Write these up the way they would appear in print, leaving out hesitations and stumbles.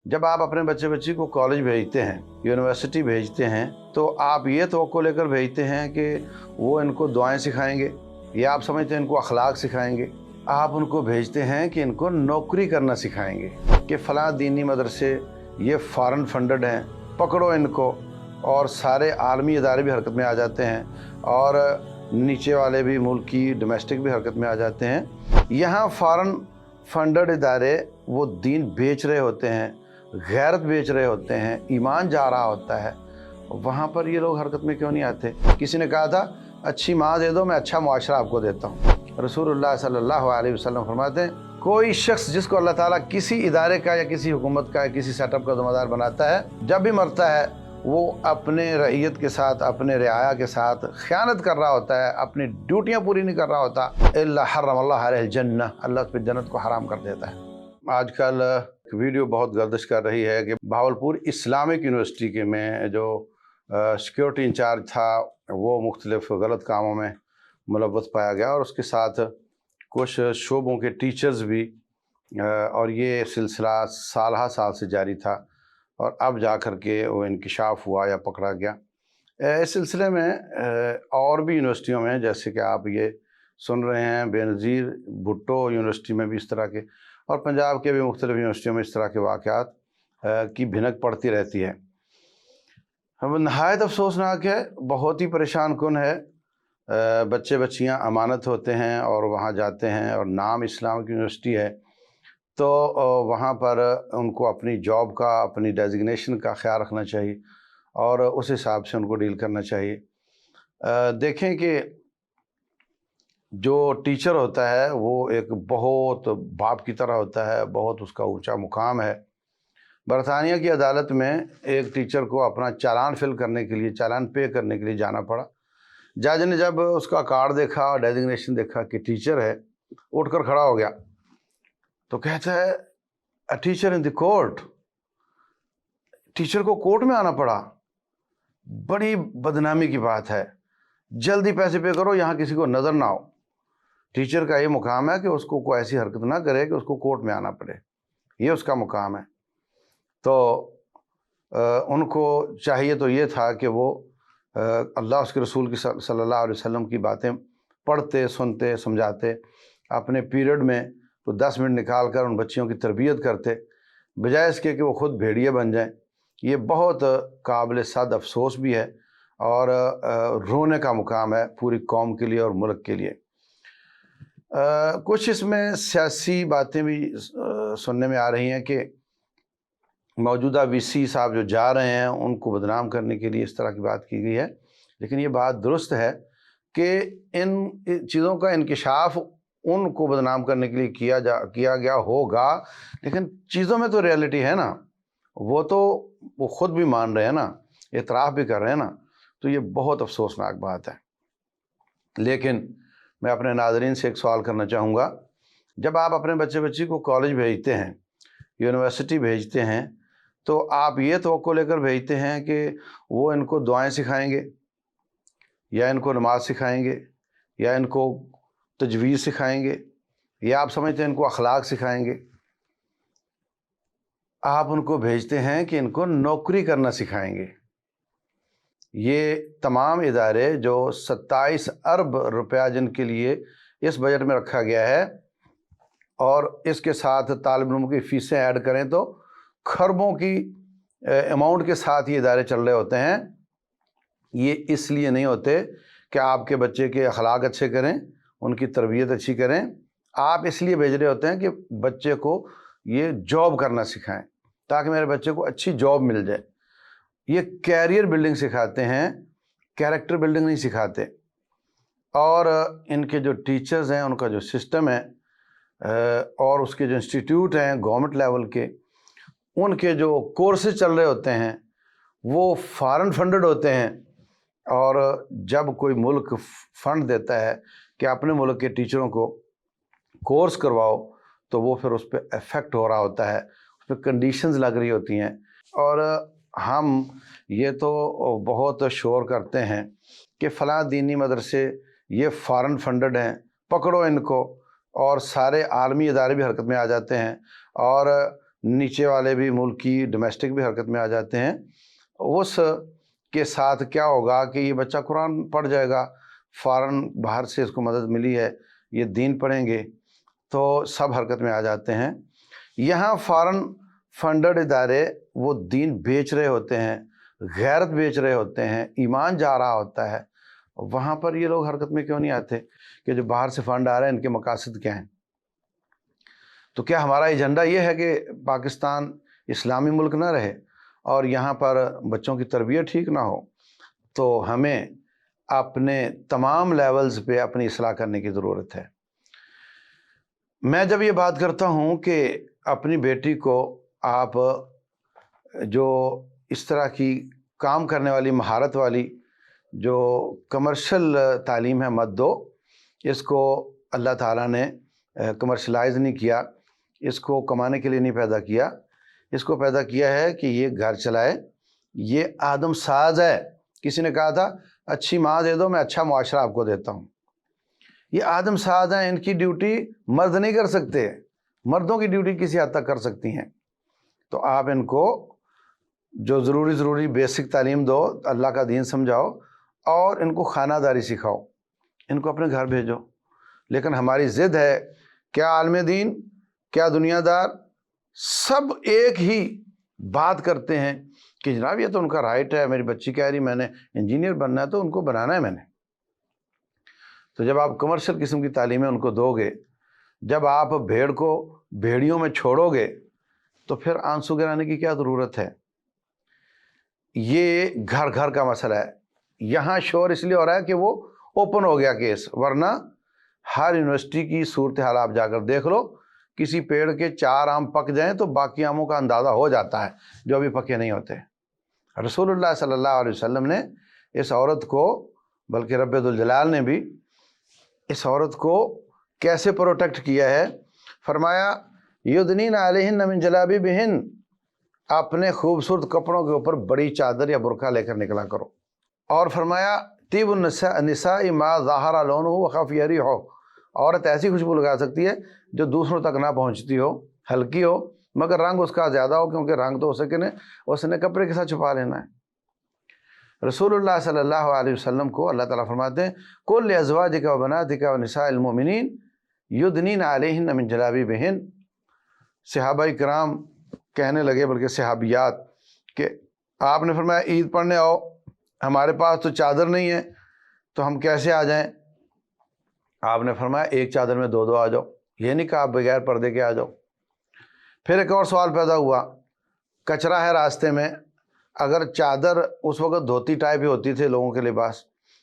जब आप अपने बच्चे बच्ची को कॉलेज भेजते हैं, यूनिवर्सिटी भेजते हैं, तो आप ये तवक्को लेकर भेजते हैं कि वो इनको दुआएं सिखाएंगे या आप समझते हैं इनको अखलाक सिखाएंगे। आप उनको भेजते हैं कि इनको नौकरी करना सिखाएंगे कि फ़लाँ दीनी मदरसे ये फ़ॉरेन फंडेड हैं, पकड़ो इनको। और सारे आलमी इदारे भी हरकत में आ जाते हैं और नीचे वाले भी मुल्की डोमेस्टिक भी हरकत में आ जाते हैं। यहाँ फ़ॉरेन फंडेड इदारे वो दीन बेच रहे होते हैं, गैरत बेच रहे होते हैं, ईमान जा रहा होता है। वहाँ पर ये लोग हरकत में क्यों नहीं आते? किसी ने कहा था अच्छी माँ दे दो, मैं अच्छा मुआशरा आपको देता हूँ। रसूलुल्लाह सल्लल्लाहु अलैहि वसल्लम फरमाते हैं, कोई शख्स जिसको अल्लाह ताला किसी इदारे का या किसी हुकूमत का या किसी सेटअप का ज़िम्मेदार बनाता है, जब भी मरता है वो अपने रईयत के साथ, अपने रियाया के साथ ख़यानत कर रहा होता है, अपनी ड्यूटियाँ पूरी नहीं कर रहा होता। इल्ला हर्रमल्लाहु अलैहिल जन्नह, अल्लाह उस पर जन्नत को हराम कर देता है। आजकल वीडियो बहुत गर्दिश कर रही है कि भावलपुर इस्लामिक यूनिवर्सिटी के में जो सिक्योरिटी इंचार्ज था वो मुख्तलिफ गलत कामों में मुलव्वस पाया गया और उसके साथ कुछ शोबों के टीचर्स भी, और ये सिलसिला साल से जारी था और अब जा कर के वो इंकिशाफ हुआ या पकड़ा गया। इस सिलसिले में और भी यूनिवर्सिटियों में, जैसे कि आप ये सुन रहे हैं, बेनज़ीर भुट्टो यूनिवर्सिटी में भी इस तरह के, और पंजाब के भी मुख्तलिफ यूनिवर्सिटियों में इस तरह के वाक़यात की भिनक पड़ती रहती है। अब नहायत अफसोसनाक है, बहुत ही परेशान कुन है। बच्चे बच्चियां अमानत होते हैं और वहाँ जाते हैं और नाम इस्लामिक यूनिवर्सिटी है, तो वहाँ पर उनको अपनी जॉब का, अपनी डेजिग्नेशन का ख्याल रखना चाहिए और उस हिसाब से उनको डील करना चाहिए। देखें कि जो टीचर होता है वो एक बहुत बाप की तरह होता है, बहुत उसका ऊंचा मुकाम है। बरतानिया की अदालत में एक टीचर को अपना चालान फिल करने के लिए, चालान पे करने के लिए जाना पड़ा। जज ने जब उसका कार्ड देखा और डेजिग्नेशन देखा कि टीचर है, उठकर खड़ा हो गया। तो कहता है a teacher in the court, teacher को कोर्ट में आना पड़ा, बड़ी बदनामी की बात है। जल्दी पैसे पे करो, यहाँ किसी को नज़र ना हो। टीचर का ये मुकाम है कि उसको कोई ऐसी हरकत ना करे कि उसको कोर्ट में आना पड़े, ये उसका मुकाम है। तो उनको चाहिए तो ये था कि वो अल्लाह उसके रसूल की सल्लल्लाहु अलैहि वसल्लम की बातें पढ़ते, सुनते, समझाते, अपने पीरियड में तो 10 मिनट निकाल कर उन बच्चियों की तरबियत करते, बजाय इसके कि वो ख़ुद भेड़िए बन जाएं। ये बहुत काबिल सद अफसोस भी है और रोने का मुकाम है पूरी कौम के लिए और मुल्क के लिए। कुछ इसमें सियासी बातें भी सुनने में आ रही हैं कि मौजूदा वीसी साहब जो जा रहे हैं उनको बदनाम करने के लिए इस तरह की बात की गई है। लेकिन ये बात दुरुस्त है कि इन चीज़ों का इंकिशाफ उनको बदनाम करने के लिए किया गया होगा, लेकिन चीज़ों में तो रियलिटी है ना, वो ख़ुद भी मान रहे हैं ना, इतराफ़ भी कर रहे हैं ना। तो ये बहुत अफसोसनाक बात है। लेकिन मैं अपने नाज़रीन से एक सवाल करना चाहूँगा, जब आप अपने बच्चे बच्ची को कॉलेज भेजते हैं, यूनिवर्सिटी भेजते हैं, तो आप ये तवक्को लेकर भेजते हैं कि वो इनको दुआएं सिखाएंगे या इनको नमाज सिखाएंगे या इनको तजवीज़ सिखाएंगे या आप समझते हैं इनको अखलाक सिखाएंगे। आप उनको भेजते हैं कि इनको नौकरी करना सिखाएंगे। ये तमाम इदारे जो 27 अरब रुपया जिनके लिए इस बजट में रखा गया है और इसके साथ तालिब इल्म की फ़ीसें ऐड करें तो खरबों की अमाउंट के साथ ये इदारे चल रहे होते हैं। ये इसलिए नहीं होते कि आपके बच्चे के अखलाक अच्छे करें, उनकी तरबियत अच्छी करें। आप इसलिए भेज रहे होते हैं कि बच्चे को ये जॉब करना सिखाएं ताकि मेरे बच्चे को अच्छी जॉब मिल जाए। ये कैरियर बिल्डिंग सिखाते हैं, कैरेक्टर बिल्डिंग नहीं सिखाते। और इनके जो टीचर्स हैं, उनका जो सिस्टम है और उसके जो इंस्टीट्यूट हैं गवर्नमेंट लेवल के, उनके जो कोर्सेज चल रहे होते हैं वो फॉरेन फंडेड होते हैं। और जब कोई मुल्क फ़ंड देता है कि अपने मुल्क के टीचरों को कोर्स करवाओ, तो वो फिर उस पर इफ़ेक्ट हो रहा होता है, उस पर कंडीशंस लग रही होती हैं। और हम ये तो बहुत शोर करते हैं कि फ़लाँ दीनी मदरसे ये फ़ॉरेन फंडेड हैं, पकड़ो इनको। और सारे आलमी इदारे भी हरकत में आ जाते हैं और نیچے والے بھی ملکی ڈومیسٹک بھی حرکت میں آ جاتے ہیں۔ اس کے ساتھ کیا ہوگا کہ یہ بچہ قرآن پڑھ جائے گا، فوراً باہر سے اس کو مدد ملی ہے، یہ دین پڑھیں گے، تو سب حرکت میں آ جاتے ہیں۔ یہاں فوراً فنڈڈ ادارے وہ دین بیچ رہے ہوتے ہیں، غیرت بیچ رہے ہوتے ہیں، ایمان جا رہا ہوتا ہے، وہاں پر یہ لوگ حرکت میں کیوں نہیں آتے کہ جو باہر سے فنڈ آ رہے ہیں ان کے مقاصد کیا ہیں؟ تو کیا ہمارا ایجنڈا یہ ہے کہ پاکستان اسلامی ملک نہ رہے اور یہاں پر بچوں کی تربیت ٹھیک نہ ہو؟ تو ہمیں اپنے تمام لیولز پہ اپنی اصلاح کرنے کی ضرورت ہے۔ میں جب یہ بات کرتا ہوں کہ اپنی بیٹی کو آپ جو اس طرح کی کام کرنے والی، مہارت والی جو کمرشل تعلیم ہے مت دو، اس کو اللہ تعالیٰ نے کمرشلائز نہیں کیا، اس کو کمانے کے لیے نہیں پیدا کیا، اس کو پیدا کیا ہے کہ یہ گھر چلائے، یہ آدم ساز ہے۔ کسی نے کہا تھا اچھی ماں دے دو میں اچھا معاشرہ آپ کو دیتا ہوں۔ یہ آدم ساز ہیں، ان کی ڈیوٹی مرد نہیں کر سکتے، مردوں کی ڈیوٹی کسی حد تک کر سکتی ہیں۔ تو آپ ان کو جو ضروری بیسک تعلیم دو، اللہ کا دین سمجھاؤ اور ان کو خانہ داری سکھاؤ، ان کو اپنے گھر بھیجو۔ لیکن ہماری ضد ہے، کیا عالم دین، کیا دنیا دار، سب ایک ہی بات کرتے ہیں کہ جناب یہ تو ان کا رائٹ ہے، میری بچی کہہ رہی میں نے انجینئر بننا ہے تو ان کو بنانا ہے میں نے۔ تو جب آپ کمرشل قسم کی تعلیمیں ان کو دو گے، جب آپ بھیڑ کو بھیڑیوں میں چھوڑو گے، تو پھر آنسو گرانے کی کیا ضرورت ہے؟ یہ گھر گھر کا مسئلہ ہے۔ یہاں شور اس لیے ہو رہا ہے کہ وہ اوپن ہو گیا کیس، ورنہ ہر یونیورسٹی کی صورتحال آپ جا کر دیکھ لو، کسی پیڑ کے 4 آم پک جائیں تو باقی آموں کا اندازہ ہو جاتا ہے جو ابھی پکے نہیں ہوتے۔ رسول اللہ صلی اللہ علیہ وسلم نے اس عورت کو، بلکہ رب ذوالجلال نے بھی اس عورت کو کیسے پروٹیکٹ کیا ہے؟ فرمایا یدنین علیہن من جلابیبہن، اپنے خوبصورت کپڑوں کے اوپر بڑی چادر یا برقع لے کر نکلا کرو۔ اور فرمایا طیب النساء ما ظاہر لونہ وخفی ریحہ، عورت ایسی خوشبو لگا سکتی ہے جو دوسروں تک نہ پہنچتی ہو، ہلکی ہو مگر رنگ اس کا زیادہ ہو، کیونکہ رنگ تو اس نے کپڑے کے ساتھ چھپا لینا ہے۔ رسول اللہ صلی اللہ علیہ وسلم کو اللہ تعالیٰ فرماتے ہیں قل لازواجک و بناتک و نساء المؤمنین یدنین علیہن من جلابیبہن۔ صحابہ کرام کہنے لگے، بلکہ صحابیات، کہ آپ نے فرمایا عید پڑھنے آؤ، ہمارے پاس تو چادر نہیں ہے تو ہم کیسے آ جائیں؟ آپ نے فرمایا ایک چادر میں 2 آ جاؤ، یہ نہیں کہا آپ بغیر پردے کے آ جاؤ۔ پھر ایک اور سوال پیدا ہوا، کچرا ہے راستے میں، اگر چادر اس وقت دھوتی ٹائپ ہی ہوتی تھی لوگوں کے لباس،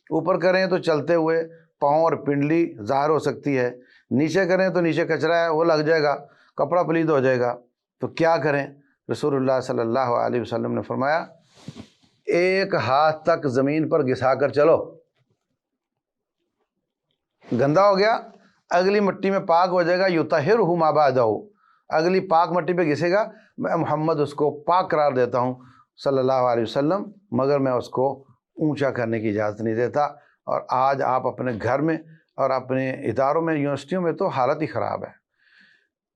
اوپر کریں تو چلتے ہوئے پاؤں اور پنڈلی ظاہر ہو سکتی ہے، نیچے کریں تو نیچے کچرا ہے وہ لگ جائے گا، کپڑا پلید ہو جائے گا، تو کیا کریں؟ رسول اللہ صلی اللہ علیہ وسلم نے فرمایا 1 ہاتھ تک زمین پر گھسا کر چلو، گندا ہو گیا اگلی مٹی میں پاک ہو جائے گا، یطہرہ ما بعدہ، اگلی پاک مٹی پہ گھسے گا، میں محمد اس کو پاک قرار دیتا ہوں صلی اللہ علیہ وسلم، مگر میں اس کو اونچا کرنے کی اجازت نہیں دیتا۔ اور آج آپ اپنے گھر میں اور اپنے اداروں میں، یونیورسٹیوں میں تو حالت ہی خراب ہے،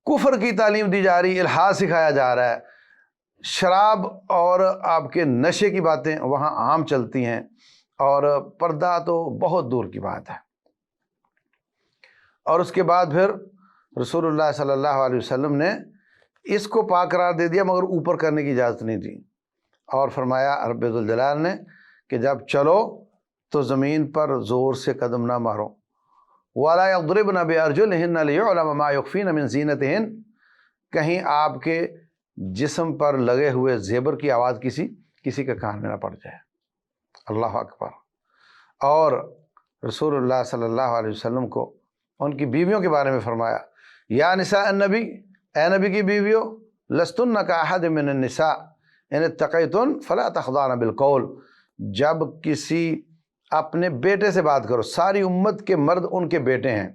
کفر کی تعلیم دی جا رہی، الحاد سکھایا جا رہا ہے، شراب اور آپ کے نشے کی باتیں وہاں عام چلتی ہیں، اور پردہ تو بہت دور کی بات ہے۔ اور اس کے بعد پھر رسول اللہ صلی اللہ علیہ وسلم نے اس کو پاک قرار دے دیا مگر اوپر کرنے کی اجازت نہیں دی، اور فرمایا رب ذوالجلال نے کہ جب چلو تو زمین پر زور سے قدم نہ مارو، وَلَا يَضْرِبْنَ بِأَرْجُلِهِنَّ لِيُعْلَمَ مَا يُخْفِينَ مِنْ زِينَتِهِنَّ، کہیں آپ کے جسم پر لگے ہوئے زیور کی آواز کسی کے کان میں نہ پڑ جائے۔ اللہ اکبر۔ اور رسول اللہ صلی اللہ علیہ وسلم کو ان کی بیویوں کے بارے میں فرمایا یا نساء النبی، اے نبی کی بیویوں، لستن کاحد من النساء ان اتقیتن فلا تخضعن بالقول، جب کسی اپنے بیٹے سے بات کرو، ساری امت کے مرد ان کے بیٹے ہیں،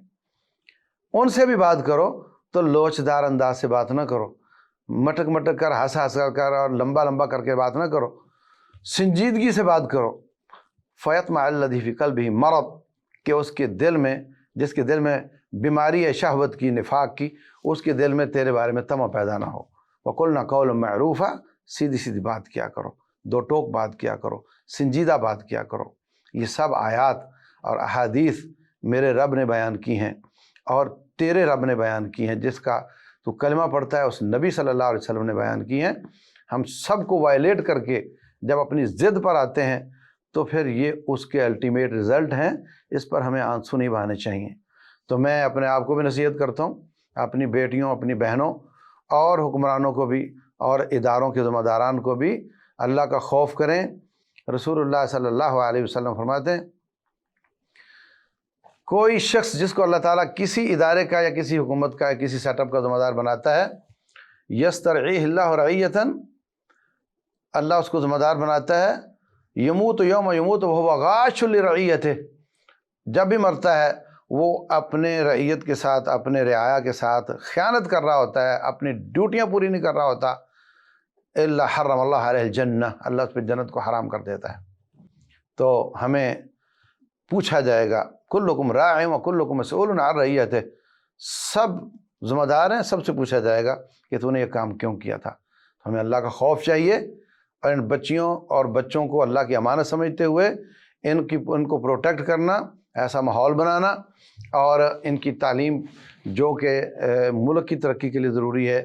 ان سے بھی بات کرو تو لوچدار انداز سے بات نہ کرو، مٹک مٹک کر ہنس ہنس کر اور لمبا لمبا کر کے بات نہ کرو، سنجیدگی سے بات کرو۔ فیطمع الذی فی قلبہ مرض، کہ اس کے دل میں، جس کے دل میں بیماری ہے شہوت کی، نفاق کی، اس کے دل میں تیرے بارے میں طمع پیدا نہ ہو۔ वक़ुलना क़ौलन मअरूफ़ा, सीधी सीधी बात किया करो, दो टोक बात किया करो, संजीदा बात किया करो। ये सब आयात और अहादीस मेरे रब ने बयान की हैं और तेरे रब ने बयान की हैं, जिसका तो कलमा पढ़ता है उस नबी सल्लल्लाहु अलैहि वसल्लम ने बयान की हैं। हम सबको वायलेट करके जब अपनी ज़िद पर आते हैं तो फिर ये उसके अल्टीमेट रिज़ल्ट हैं, इस पर हमें आंसू नहीं बहाने चाहिए। तो मैं अपने आप को भी नसीहत करता हूँ, अपनी बेटियों, अपनी बहनों और हुक्मरानों को भी और इदारों के ज़िम्मेदारान को भी अल्लाह का खौफ करें। रसूलुल्लाह सल्लल्लाहु अलैहि वसल्लम फरमाते हैं, कोई शख्स जिसको अल्लाह ताला किसी इदारे का या किसी हुकूमत का या किसी सेटअप का ज़िम्मेदार बनाता है, यस्तरईहिल्लाहु रईयतन, अल्लाह उसको ज़िम्मेदार बनाता है, यमूत यौम यमूत वहुव गाशुल लिरईयतिह, जब भी मरता है वो अपने रईयत के साथ, अपने रियाया के साथ ख़यानत कर रहा होता है, अपनी ड्यूटियाँ पूरी नहीं कर रहा होता। इल्ला हर्रमल्लाहु अलैहिल जन्नह, अल्लाह उस पर जन्नत को हराम कर देता है। तो हमें पूछा जाएगा, कुल्लुकुम राइन व कुल्लुकुम मसऊलुन अन रइयतिह, सब ज़िम्मेदार हैं, सबसे पूछा जाएगा कि तूने ये काम क्यों किया था। हमें अल्लाह का खौफ चाहिए और इन बच्चियों और बच्चों को अल्लाह की अमानत समझते हुए इनको प्रोटेक्ट करना, ऐसा माहौल बनाना और इनकी तालीम जो कि मुल्क की तरक्की के लिए ज़रूरी है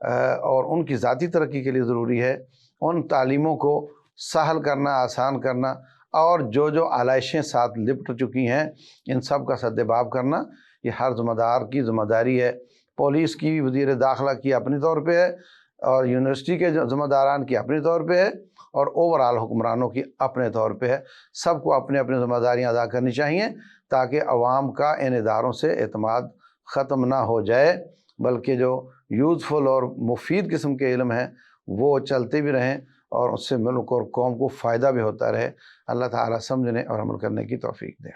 और उनकी ज़ाती तरक्की के लिए ज़रूरी है, उन तालीमों को सहल करना, आसान करना और जो जो आलाइशें साथ लिपट चुकी हैं इन सब का सद्देबाब करना, ये हर ज़िम्मेदार की ज़िम्मेदारी है। पुलिस की, वज़ीर दाखिला की अपने तौर पे है और यूनिवर्सिटी के ज़िम्मेदारान की अपने तौर पे है और ओवरऑल हुक्मरानों की अपने तौर पे है। सबको अपने अपनी ज़िम्मेदारियाँ अदा करनी चाहिए ताकि अवाम का इन इदारों से एतमाद ख़त्म ना हो जाए, बल्कि जो यूज़फुल और मुफीद किस्म के इल्म हैं वो चलते भी रहें और उससे मुल्क और कौम को फ़ायदा भी होता रहे। अल्लाह ताला समझने और अमल करने की तौफ़ीक दे।